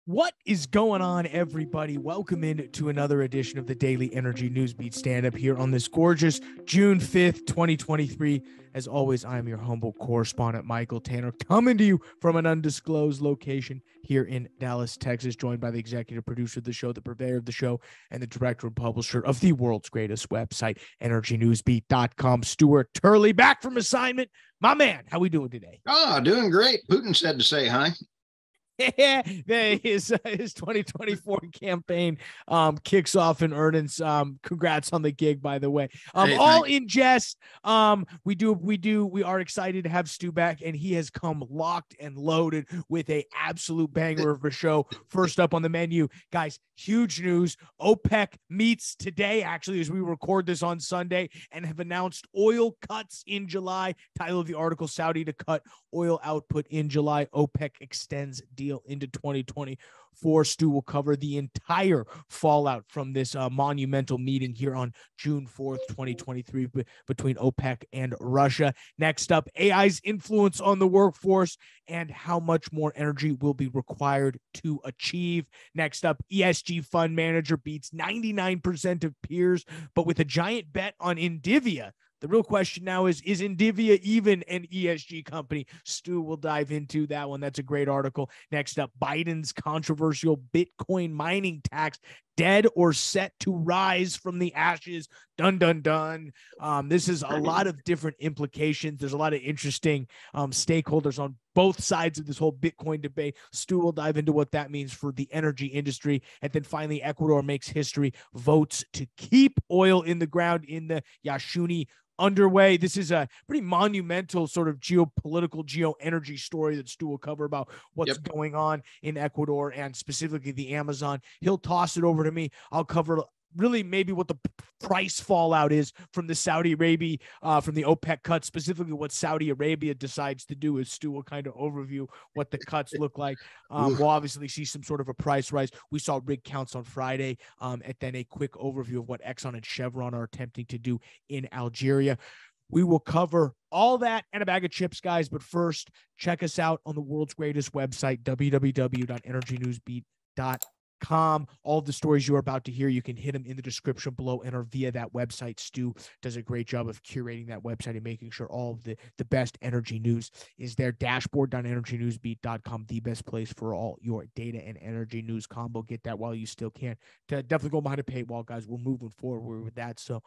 What is going on, everybody? Welcome in to another edition of the Daily Energy News Beat stand-up here on this gorgeous June 5th, 2023. As always, I'm your humble correspondent, Michael Tanner, coming to you from an undisclosed location here in Dallas, Texas, joined by the executive producer of the show, the purveyor of the show, and the director and publisher of the world's greatest website, EnergyNewsBeat.com, Stuart Turley, back from assignment. My man, how we doing today? Oh, doing great. Putin said to say hi. His 2024 campaign kicks off in earnest. Congrats on the gig, by the way. All in jest. We are excited to have Stu back, and he has come locked and loaded with a absolute banger of a show. First up on the menu, guys, huge news. OPEC meets today, actually, as we record this on Sunday, and have announced oil cuts in July. Title of the article: Saudi to cut oil output in July. OPEC extends deal into 2024. Stu will cover the entire fallout from this monumental meeting here on June 4th, 2023 between OPEC and Russia. Next up, AI's influence on the workforce and how much more energy will be required to achieve. Next up, ESG fund manager beats 99% of peers, but with a giant bet on Indivia. The real question now is Indivia even an ESG company? Stu will dive into that one. That's a great article. Next up, Biden's controversial Bitcoin mining tax, dead or set to rise from the ashes. Dun, dun, dun. This is a lot of different implications. There's a lot of interesting stakeholders on both sides of this whole Bitcoin debate. Stu will dive into what that means for the energy industry. And then finally, Ecuador makes history, votes to keep oil in the ground in the Yashuni underway. This is a pretty monumental sort of geopolitical, geoenergy story that Stu will cover about what's going on in Ecuador and specifically the Amazon. He'll toss it over to me. I'll cover really maybe what the price fallout is from the Saudi Arabia, from the OPEC cuts, specifically what Saudi Arabia decides to do. Is Stu will kind of overview what the cuts look like. We'll obviously see some sort of a price rise. We saw rig counts on Friday, and then a quick overview of what Exxon and Chevron are attempting to do in Algeria. We will cover all that and a bag of chips, guys. But first, check us out on the world's greatest website, www.energynewsbeat.com. All of the stories you're about to hear, you can hit them in the description below and or via that website. Stu does a great job of curating that website and making sure all of the best energy news is there. Dashboard.energynewsbeat.com, the best place for all your data and energy news combo. Get that while you still can. Definitely go behind a paywall, guys. We're moving forward with that. So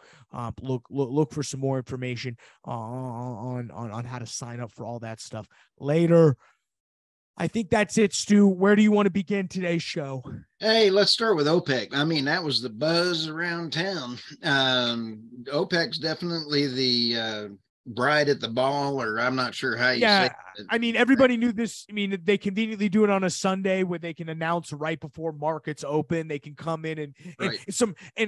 look for some more information on how to sign up for all that stuff later. I think that's it, Stu. Where do you want to begin today's show? Hey, let's start with OPEC. I mean, that was the buzz around town. OPEC's definitely the bride at the ball, or I'm not sure how you say it. I mean, everybody knew this. I mean, they conveniently do it on a Sunday where they can announce right before markets open. They can come in and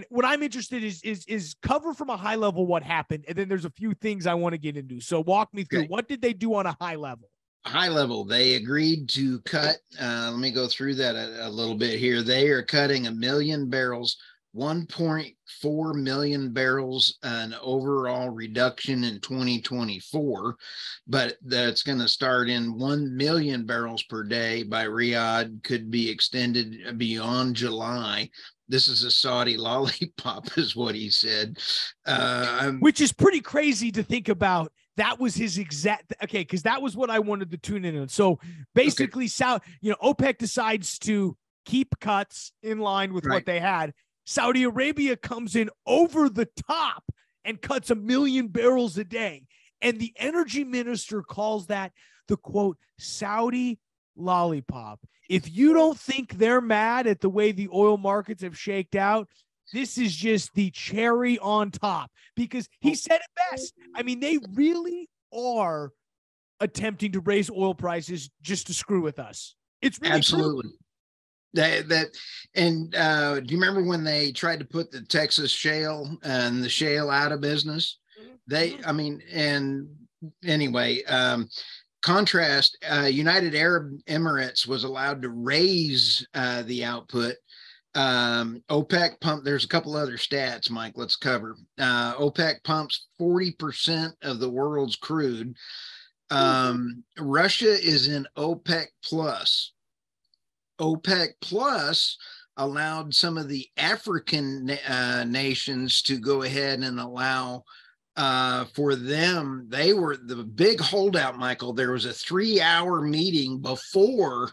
what I'm interested is cover from a high level what happened, and then there's a few things I want to get into. So walk me through. What did they do on a high level? High level, they agreed to cut. Let me go through that a little bit here. They are cutting 1 million barrels, 1.4 million barrels, an overall reduction in 2024, but that's going to start in 1 million barrels per day by Riyadh, could be extended beyond July. This is a Saudi lollipop, is what he said. Which is pretty crazy to think about. That was his exact, because that was what I wanted to tune in on. So basically, OPEC decides to keep cuts in line with what they had. Saudi Arabia comes in over the top and cuts 1 million barrels a day. And the energy minister calls that the, quote, Saudi lollipop. If you don't think they're mad at the way the oil markets have shaked out, this is just the cherry on top, because he said it best. I mean, they really are attempting to raise oil prices just to screw with us. It's really absolutely true. Do you remember when they tried to put the Texas shale and the shale out of business? Contrast, United Arab Emirates was allowed to raise the output OPEC pump. There's a couple other stats, Mike. Let's cover. OPEC pumps 40% of the world's crude. Russia is in OPEC plus. OPEC plus allowed some of the African nations to go ahead and allow for them. They were the big holdout, Michael. There was a 3-hour meeting before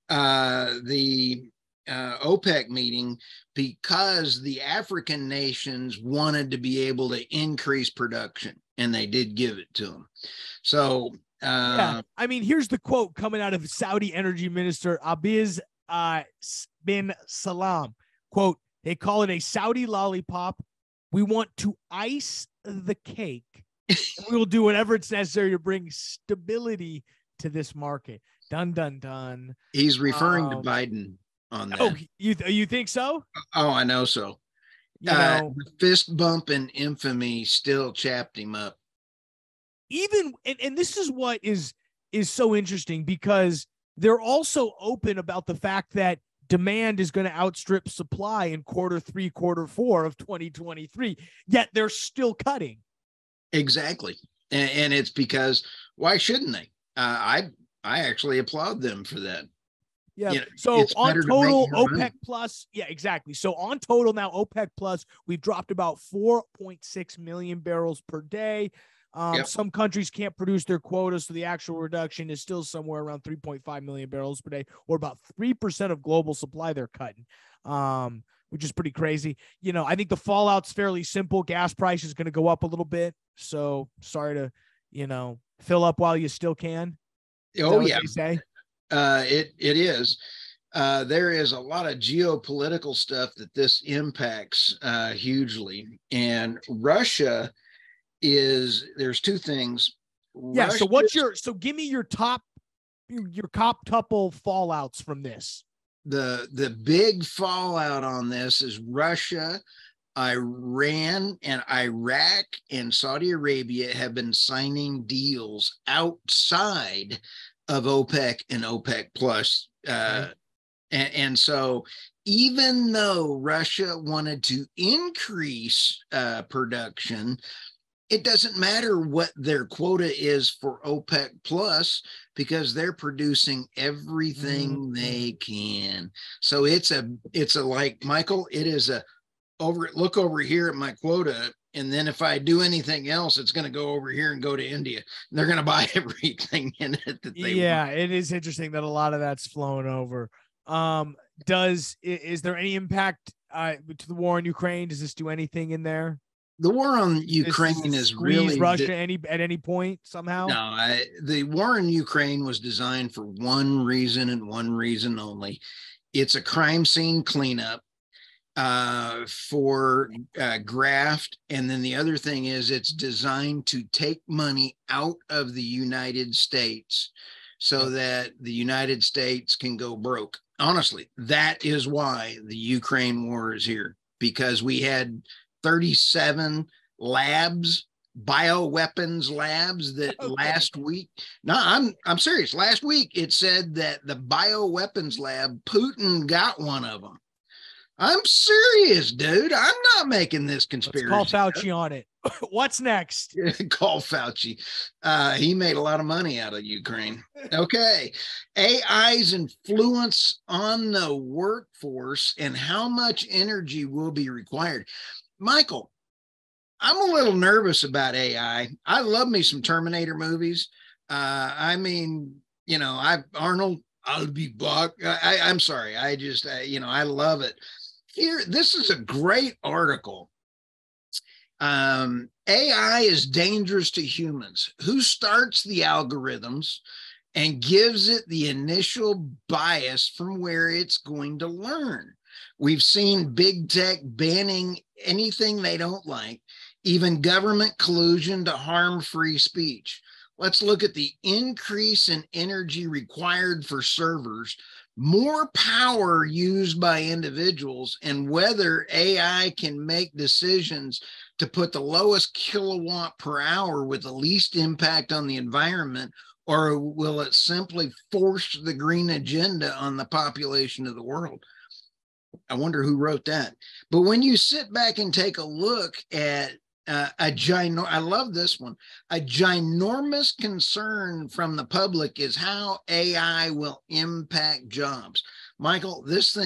the OPEC meeting because the African nations wanted to be able to increase production, and they did give it to them. So, yeah, I mean, here's the quote coming out of Saudi Energy Minister Abiz bin Salam. Quote, they call it a Saudi lollipop. We want to ice the cake. We will do whatever it's necessary to bring stability to this market. Dun, dun, dun. He's referring to Biden on that. Oh, you think so? Oh, I know so. The fist bump and infamy still chapped him up. Even, and this is what is so interesting, because they're also open about the fact that demand is going to outstrip supply in Q3, Q4 of 2023, yet they're still cutting. Exactly. And it's because, why shouldn't they? I actually applaud them for that. Yeah. You know, so on total OPEC plus, yeah, exactly. So on total now, OPEC plus, we've dropped about 4.6 million barrels per day. Some countries can't produce their quotas, so the actual reduction is still somewhere around 3.5 million barrels per day, or about 3% of global supply they're cutting, which is pretty crazy. You know, I think the fallout's fairly simple. Gas price is going to go up a little bit, so sorry to, fill up while you still can. Oh, yeah. They say? It is. There is a lot of geopolitical stuff that this impacts hugely, and Russia there's two things. Yeah. So give me your top couple fallouts from this. The big fallout on this is Russia, Iran, and Iraq and Saudi Arabia have been signing deals outside of OPEC and OPEC plus. And so even though Russia wanted to increase production, it doesn't matter what their quota is for OPEC plus, because they're producing everything they can. So it's a like, Michael, it is look over here at my quota, and then if I do anything else, it's going to go over here and go to India. And they're going to buy everything in it that they want. It is interesting that a lot of that's flown over. Is there any impact to the war in Ukraine? Does this do anything in there? The war on Ukraine is really Russia at any point somehow. No, the war in Ukraine was designed for one reason and one reason only. It's a crime scene cleanup for graft, and then the other thing is it's designed to take money out of the United States so that the United States can go broke. Honestly, that is why the Ukraine war is here, because we had 37 labs, bioweapons labs that last week. No, I'm serious. Last week it said that the bioweapons lab, Putin got one of them. I'm serious, dude. I'm not making this conspiracy. Let's call Fauci on it. What's next? Call Fauci. He made a lot of money out of Ukraine. Okay. AI's influence on the workforce and how much energy will be required. Michael, I'm a little nervous about AI. I love me some Terminator movies. Arnold, I'll be back. I'm sorry. I love it. Here, this is a great article. AI is dangerous to humans. Who starts the algorithms and gives it the initial bias from where it's going to learn? We've seen big tech banning anything they don't like, even government collusion to harm free speech. Let's look at the increase in energy required for servers, more power used by individuals, and whether AI can make decisions to put the lowest kilowatt per hour with the least impact on the environment, or will it simply force the green agenda on the population of the world? I wonder who wrote that. But when you sit back and take a look at I love this one. A ginormous concern from the public is how AI will impact jobs. Michael, this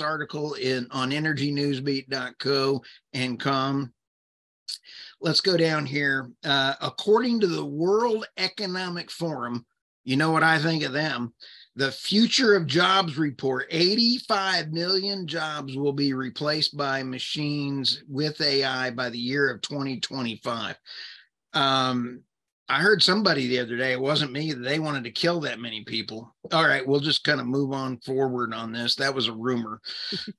article on energynewsbeat.co and com. Let's go down here. According to the World Economic Forum, you know what I think of them? The Future of Jobs report, 85 million jobs will be replaced by machines with AI by the year of 2025. I heard somebody the other day, it wasn't me, they wanted to kill that many people. All right, we'll just kind of move on forward on this. That was a rumor.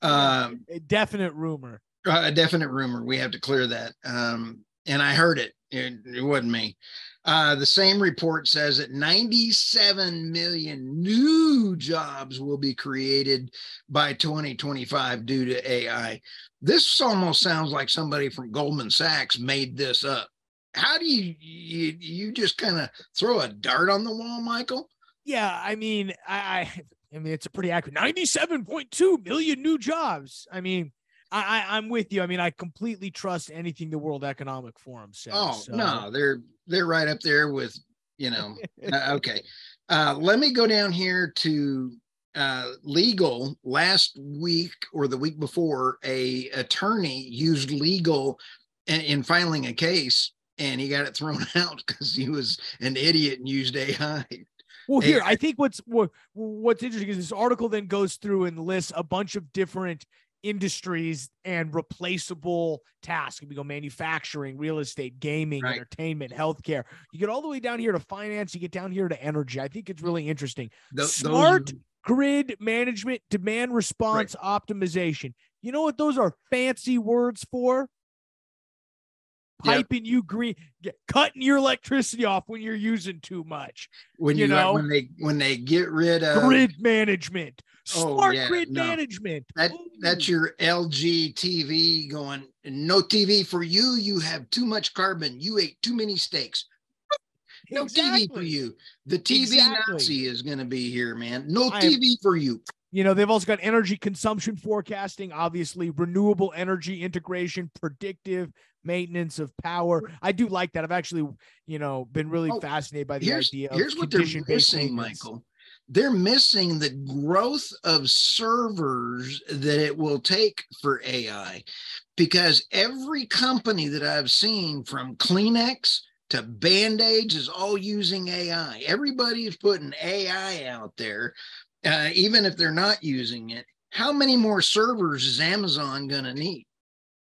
A definite rumor. A definite rumor. We have to clear that. And I heard it. It wasn't me. The same report says that 97 million new jobs will be created by 2025 due to AI. This almost sounds like somebody from Goldman Sachs made this up. How do you just kind of throw a dart on the wall, Michael? Yeah, I mean, I mean, it's a pretty accurate 97.2 million new jobs. I mean, I'm with you. I mean, I completely trust anything the World Economic Forum says. Oh, so. No, they're right up there with, okay. Let me go down here to legal. Last week or the week before, a attorney used legal in filing a case, and he got it thrown out because he was an idiot and used AI. Well, here, I think what's interesting is this article then goes through and lists a bunch of different industries and replaceable tasks. We go manufacturing, real estate, gaming, right, entertainment, healthcare. You get all the way down here to finance. You get down here to energy. I think it's really interesting. Smart grid management, demand response, right, optimization. You know what those are fancy words for? Piping you green, cutting your electricity off when you're using too much. When when they get rid of grid management, smart grid management. That's your LG TV going, no TV for you. You have too much carbon. You ate too many steaks. No TV for you. The TV Nazi is going to be here, man. No TV for you. They've also got energy consumption forecasting, obviously renewable energy integration, predictive maintenance of power. I do like that. I've actually, been really fascinated by the idea of here's what they're missing, Michael. They're missing the growth of servers that it will take for AI, because every company that I've seen, from Kleenex to Band-Aids, is all using AI. Everybody is putting AI out there. Even if they're not using it, how many more servers is Amazon going to need?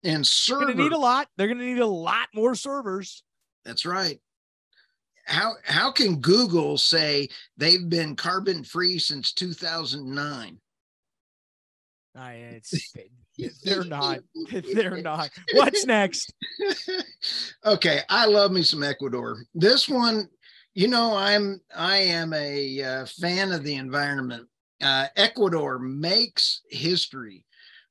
And servers, going to need a lot. They're going to need a lot more servers. That's right. How can Google say they've been carbon free since 2009? They're not. They're not. What's next? Okay, I love me some Ecuador. This one, I am a fan of the environment. Ecuador makes history.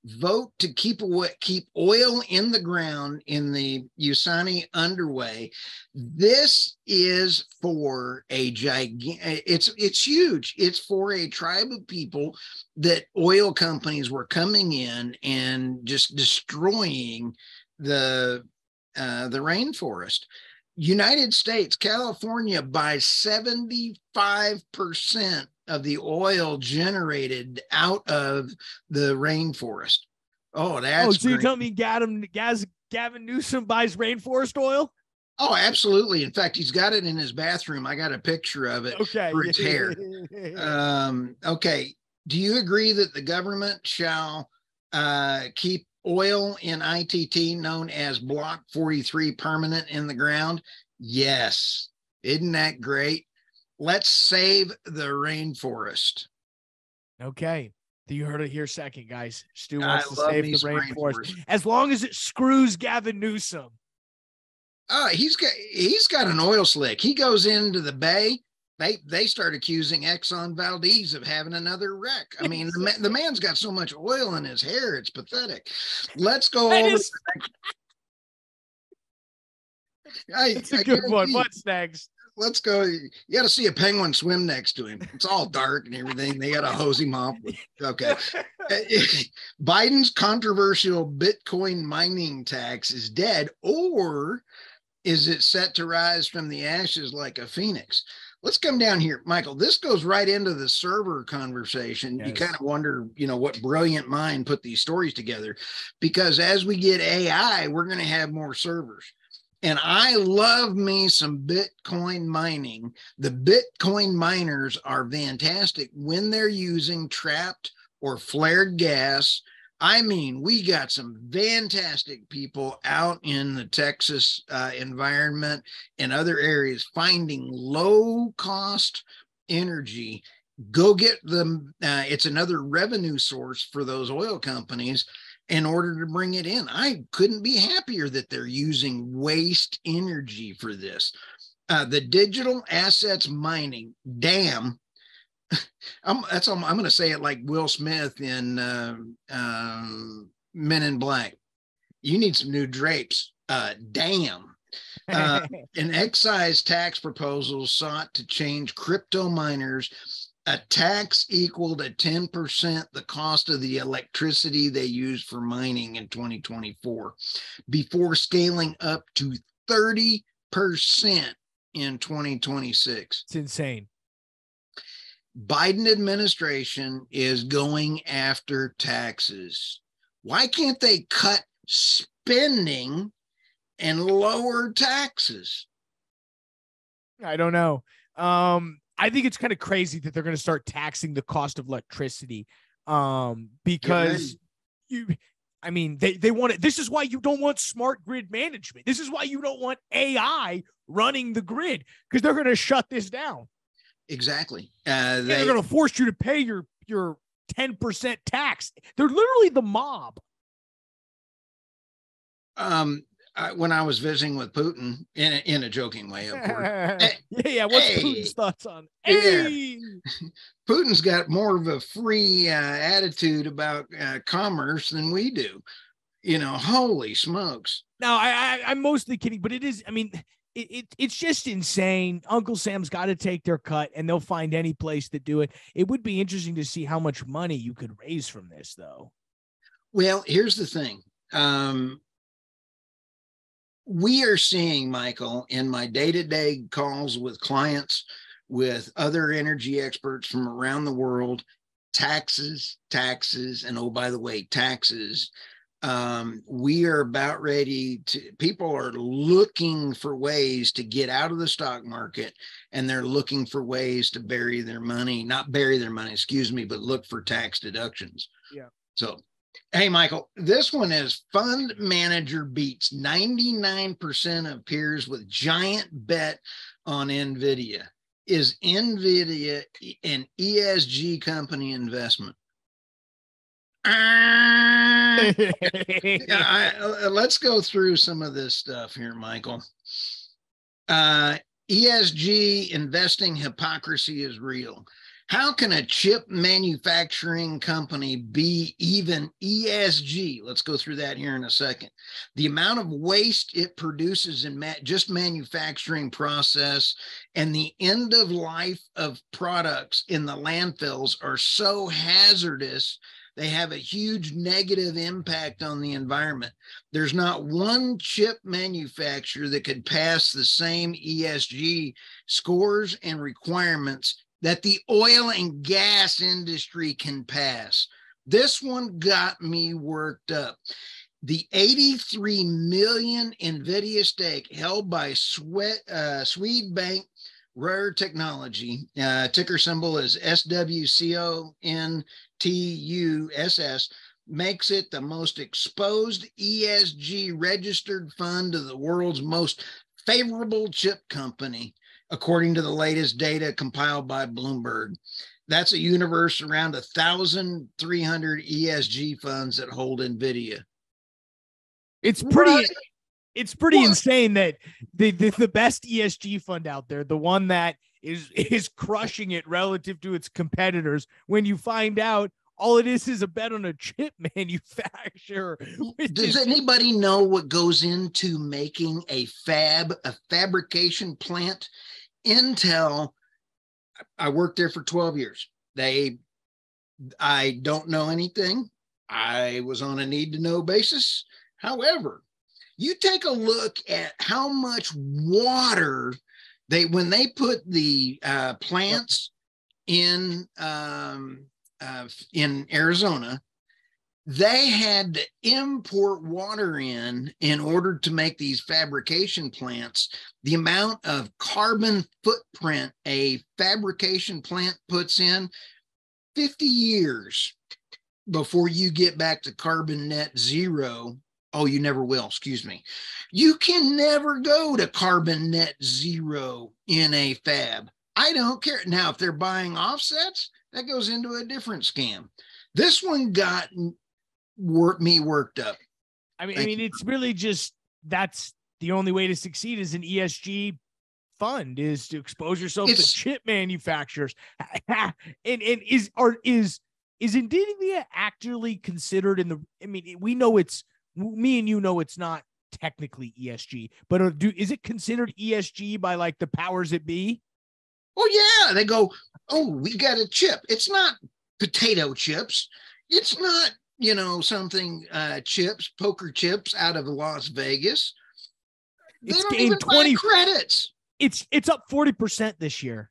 Vote to keep oil in the ground in the Usani underway. This is for it's huge. It's for a tribe of people that oil companies were coming in and just destroying the rainforest. United States, California buys 75% of the oil generated out of the rainforest. Oh, that's so you're telling me Gavin Newsom buys rainforest oil? Oh, absolutely. In fact, he's got it in his bathroom. I got a picture of it for his hair. Okay. Do you agree that the government shall keep oil in ITT, known as Block 43, permanent in the ground? Yes. Isn't that great? Let's save the rainforest. Okay. You heard it here second, guys. Stu wants to save the rainforest. As long as it screws Gavin Newsom. He's got an oil slick. He goes into the bay. They start accusing Exxon Valdez of having another wreck. I mean, the man's got so much oil in his hair, it's pathetic. Let's go over. It's a good one. What's next? let's go. You got to see a penguin swim next to him. It's all dark and everything. They got to hose him off. Okay. Biden's controversial Bitcoin mining tax is dead, or is it set to rise from the ashes like a phoenix? Let's come down here, Michael. This goes right into the server conversation. Yes. You kind of wonder, what brilliant mind put these stories together, because as we get AI, we're going to have more servers. And I love me some Bitcoin mining. The Bitcoin miners are fantastic when they're using trapped or flared gas. I mean, we got some fantastic people out in the Texas environment and other areas finding low cost energy. Go get them. It's another revenue source for those oil companies in order to bring it in. I couldn't be happier that they're using waste energy for this. The digital assets mining, damn. I'm going to say it like Will Smith in Men in Black. You need some new drapes. Damn. An excise tax proposal sought to change crypto miners. A tax equal to 10% the cost of the electricity they use for mining in 2024, before scaling up to 30% in 2026. It's insane. Biden administration is going after taxes. Why can't they cut spending and lower taxes? I don't know. I think it's kind of crazy that they're going to start taxing the cost of electricity, because they want it. This is why you don't want smart grid management. This is why you don't want AI running the grid, because they're going to shut this down. Exactly. They're going to force you to pay your 10% tax. They're literally the mob. When I was visiting with Putin, in a joking way, of course. What's Putin's thoughts on? Hey! Putin's got more of a free attitude about commerce than we do. Holy smokes. No, I'm mostly kidding, but it is. I mean, it's just insane. Uncle Sam's got to take their cut, and they'll find any place to do it. It would be interesting to see how much money you could raise from this, though. Well, here's the thing. We are seeing, Michael, in my day-to-day calls with clients, with other energy experts from around the world, taxes, and oh, by the way, taxes. We are about ready to, people are looking for ways to get out of the stock market, and they're looking for ways to not bury their money, but look for tax deductions. Yeah. So, hey, Michael, this one is fund manager beats 99% of peers with giant bet on NVIDIA. Is NVIDIA an ESG company investment? Let's go through some of this stuff here, Michael. ESG investing hypocrisy is real. How can a chip manufacturing company be even ESG? Let's go through that here in a second. The amount of waste it produces in just manufacturing process and the end of life of products in the landfills are so hazardous, they have a huge negative impact on the environment. There's not one chip manufacturer that could pass the same ESG scores and requirements that the oil and gas industry can pass. This one got me worked up. The 83 million NVIDIA stake held by Swedbank Rare Technology, ticker symbol is SWCONTUSS, makes it the most exposed ESG registered fund of the world's most favorable chip company, according to the latest data compiled by Bloomberg. That's a universe around 1,300 ESG funds that hold NVIDIA. It's pretty insane that the best ESG fund out there, the one that is crushing it relative to its competitors, when you find out all it is a bet on a chip manufacturer. Does anybody know what goes into making a fabrication plant Intel, I worked there for 12 years. I don't know anything. I was on a need to know basis. However, you take a look at how much water when they put the plants in Arizona, they had to import water in order to make these fabrication plants. The amount of carbon footprint a fabrication plant puts in, 50 years before you get back to carbon net zero. Oh, you never will. Excuse me. You can never go to carbon net zero in a fab. I don't care. Now, if they're buying offsets, that goes into a different scam. This one got me worked up. I mean, it's really just, that's the only way to succeed as an ESG fund, is to expose yourself to chip manufacturers. and is NVIDIA actually considered in the, I mean, we know me and you know it's not technically ESG, but is it considered ESG by like the powers that be? Oh yeah, they go, oh, we got a chip. It's not potato chips. It's not, something chips, poker chips out of Las Vegas. They don't even buy credits. It's up 40% this year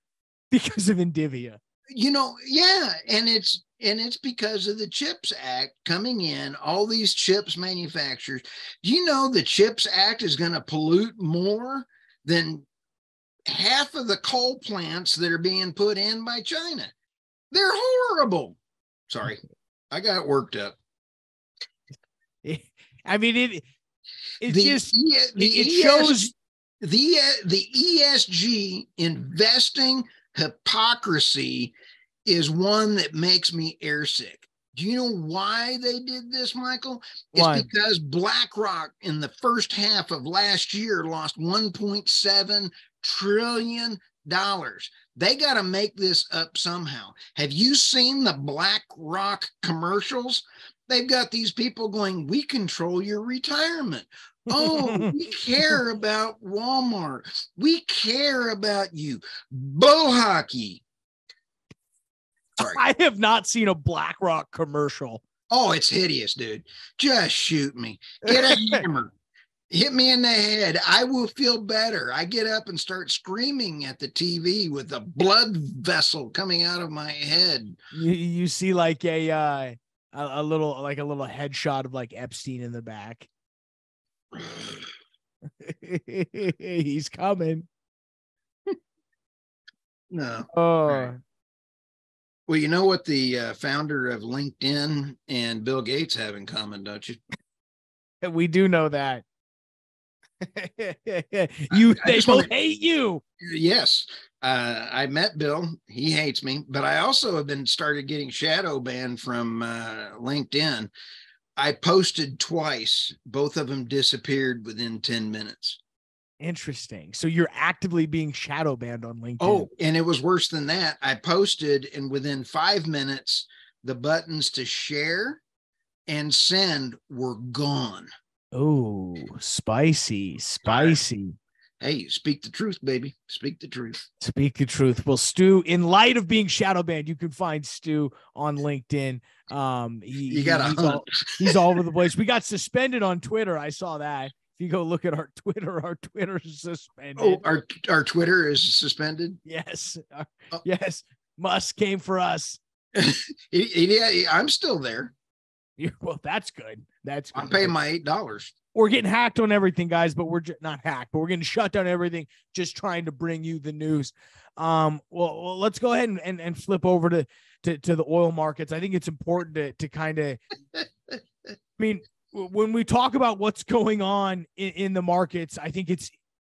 because of NVIDIA. Yeah, and it's because of the CHIPS Act coming in, all these chips manufacturers. Do you know the CHIPS Act is going to pollute more than half of the coal plants that are being put in by China? They're horrible. Sorry, I got worked up. I mean, it shows the ESG investing hypocrisy is one that makes me airsick. Do you know why they did this, Michael? It's because BlackRock in the first half of last year lost $1.7 trillion. They got to make this up somehow. Have you seen the BlackRock commercials? They've got these people going, we control your retirement. Oh, we care about Walmart. We care about you. Bull hockey. Sorry. I have not seen a BlackRock commercial. Oh, it's hideous, dude. Just shoot me. Get a hammer. Hit me in the head. I will feel better. I get up and start screaming at the TV with a blood vessel coming out of my head. You see like a little headshot of like Epstein in the back. He's coming. No. Oh. Right. Well, you know what the founder of LinkedIn and Bill Gates have in common, don't you? We do know that. They both hate you. Yes. I met Bill. He hates me, but I also have been started getting shadow banned from LinkedIn. I posted twice. Both of them disappeared within 10 minutes. Interesting. So you're actively being shadow banned on LinkedIn. Oh, and it was worse than that. I posted, and within 5 minutes, the buttons to share and send were gone. Oh, spicy. Hey, speak the truth, baby. Speak the truth. Speak the truth. Well, Stu, in light of being shadow banned, you can find Stu on LinkedIn. He's all over the place. We got suspended on Twitter. I saw that. If you go look at our Twitter is suspended. Oh, our Twitter is suspended? Yes. Yes. Musk came for us. Yeah, I'm still there. Well, that's good. I'm paying my $8. We're getting hacked on everything, guys, but we're not hacked, but we're getting shut down everything, just trying to bring you the news. Well, let's go ahead and flip over to the oil markets. I think it's important to kind of, I mean, when we talk about what's going on in the markets, I think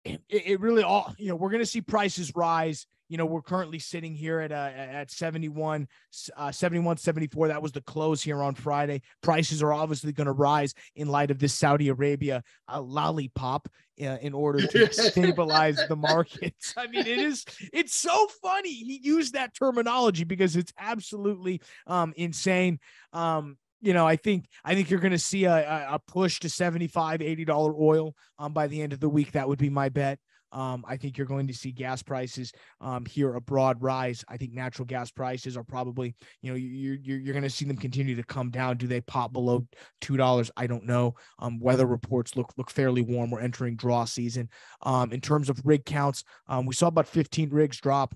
it really all, we're going to see prices rise. We're currently sitting here at 71.74. That was the close here on Friday. Prices are obviously going to rise in light of this Saudi Arabia lollipop in order to stabilize the markets. I mean, it's so funny. He used that terminology because it's absolutely insane. I think you're going to see a push to $75, $80 oil by the end of the week. That would be my bet. I think you're going to see gas prices here abroad rise. I think natural gas prices are probably, you're going to see them continue to come down. Do they pop below $2? I don't know. Weather reports look fairly warm. We're entering draw season. In terms of rig counts, we saw about 15 rigs drop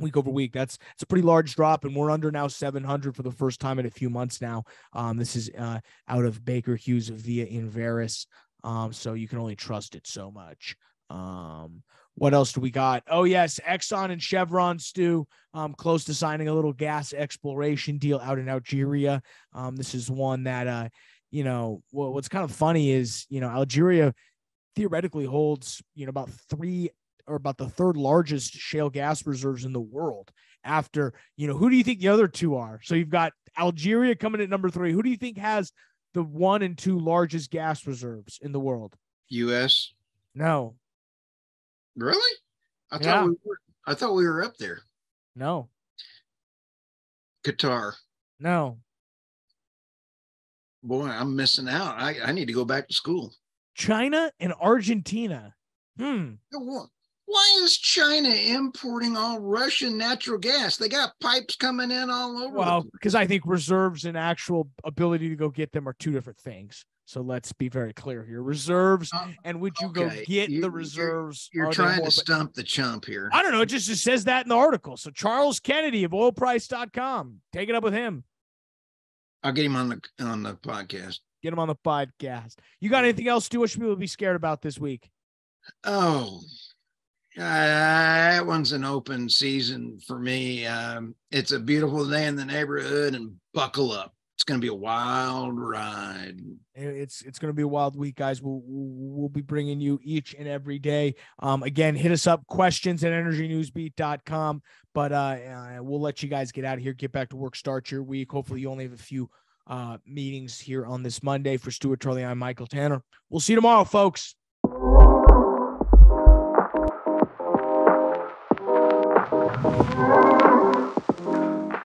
week over week. It's a pretty large drop, and we're under now 700 for the first time in a few months now. This is out of Baker Hughes via Inveris. So you can only trust it so much. What else do we got? Oh yes, Exxon and Chevron, Stu, close to signing a little gas exploration deal out in Algeria. This is one that, what's kind of funny is, Algeria theoretically holds, about the third largest shale gas reserves in the world after, who do you think the other two are? So you've got Algeria coming at number 3. Who do you think has the 1 and 2 largest gas reserves in the world? U.S. No. Really? I thought we were up there. No. Qatar. No. Boy, I'm missing out. I need to go back to school. China and Argentina. Why is China importing all Russian natural gas? They got pipes coming in all over. Well, because I think reserves and actual ability to go get them are two different things. So let's be very clear here. Reserves and would you go get the reserves? You're trying to stump the chump here. I don't know. It just says that in the article. So Charles Kennedy of oilprice.com. Take it up with him. I'll get him on the podcast. Get him on the podcast. You got anything else, Stu? What should people be scared about this week? Oh, that one's an open season for me. It's a beautiful day in the neighborhood, and buckle up. It's going to be a wild ride. It's going to be a wild week, guys. We'll be bringing you each and every day. Again, hit us up, questions@energynewsbeat.com. But we'll let you guys get out of here, get back to work, start your week. Hopefully you only have a few meetings here on this Monday. For Stuart Turley, I'm Michael Tanner. We'll see you tomorrow, folks.